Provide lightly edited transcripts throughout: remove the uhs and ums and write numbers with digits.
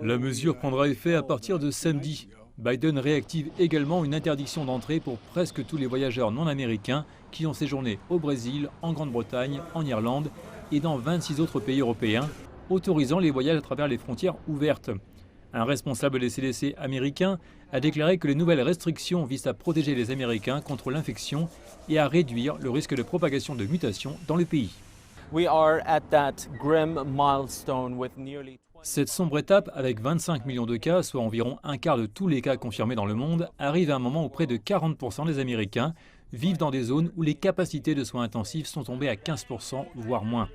La mesure prendra effet à partir de samedi. Biden réactive également une interdiction d'entrée pour presque tous les voyageurs non américains qui ont séjourné au Brésil, en Grande-Bretagne, en Irlande et dans 26 autres pays européens, autorisant les voyages à travers les frontières ouvertes. Un responsable des CDC américains a déclaré que les nouvelles restrictions visent à protéger les Américains contre l'infection et à réduire le risque de propagation de mutations dans le pays. Cette sombre étape, avec 25 millions de cas, soit environ un quart de tous les cas confirmés dans le monde, arrive à un moment où près de 40% des Américains vivent dans des zones où les capacités de soins intensifs sont tombées à 15%, voire moins.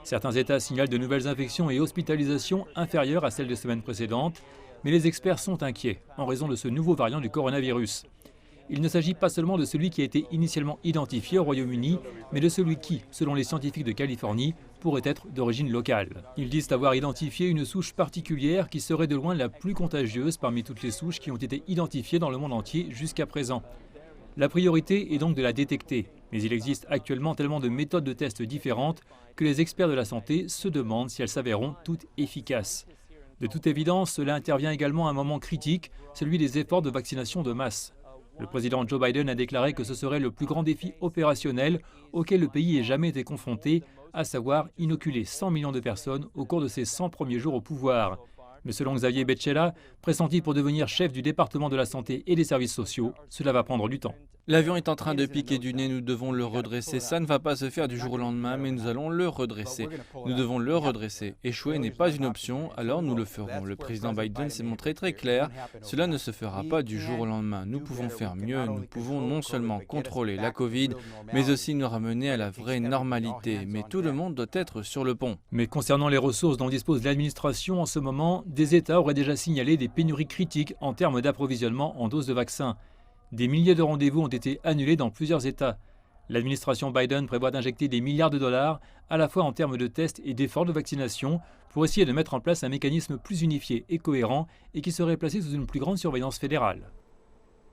Certains États signalent de nouvelles infections et hospitalisations inférieures à celles des semaines précédentes, mais les experts sont inquiets en raison de ce nouveau variant du coronavirus. Il ne s'agit pas seulement de celui qui a été initialement identifié au Royaume-Uni, mais de celui qui, selon les scientifiques de Californie, pourrait être d'origine locale. Ils disent avoir identifié une souche particulière qui serait de loin la plus contagieuse parmi toutes les souches qui ont été identifiées dans le monde entier jusqu'à présent. La priorité est donc de la détecter, mais il existe actuellement tellement de méthodes de tests différentes que les experts de la santé se demandent si elles s'avéreront toutes efficaces. De toute évidence, cela intervient également à un moment critique, celui des efforts de vaccination de masse. Le président Joe Biden a déclaré que ce serait le plus grand défi opérationnel auquel le pays ait jamais été confronté, à savoir inoculer 100 millions de personnes au cours de ses 100 premiers jours au pouvoir. Mais selon Xavier Beccella, pressenti pour devenir chef du département de la santé et des services sociaux, cela va prendre du temps. L'avion est en train de piquer du nez, nous devons le redresser. Ça ne va pas se faire du jour au lendemain, mais nous allons le redresser. Nous devons le redresser. Échouer n'est pas une option, alors nous le ferons. Le président Biden s'est montré très clair. Cela ne se fera pas du jour au lendemain. Nous pouvons faire mieux. Nous pouvons non seulement contrôler la Covid, mais aussi nous ramener à la vraie normalité. Mais tout le monde doit être sur le pont. Mais concernant les ressources dont dispose l'administration en ce moment, des États auraient déjà signalé des pénuries critiques en termes d'approvisionnement en doses de vaccins. Des milliers de rendez-vous ont été annulés dans plusieurs États. L'administration Biden prévoit d'injecter des milliards de dollars, à la fois en termes de tests et d'efforts de vaccination, pour essayer de mettre en place un mécanisme plus unifié et cohérent et qui serait placé sous une plus grande surveillance fédérale.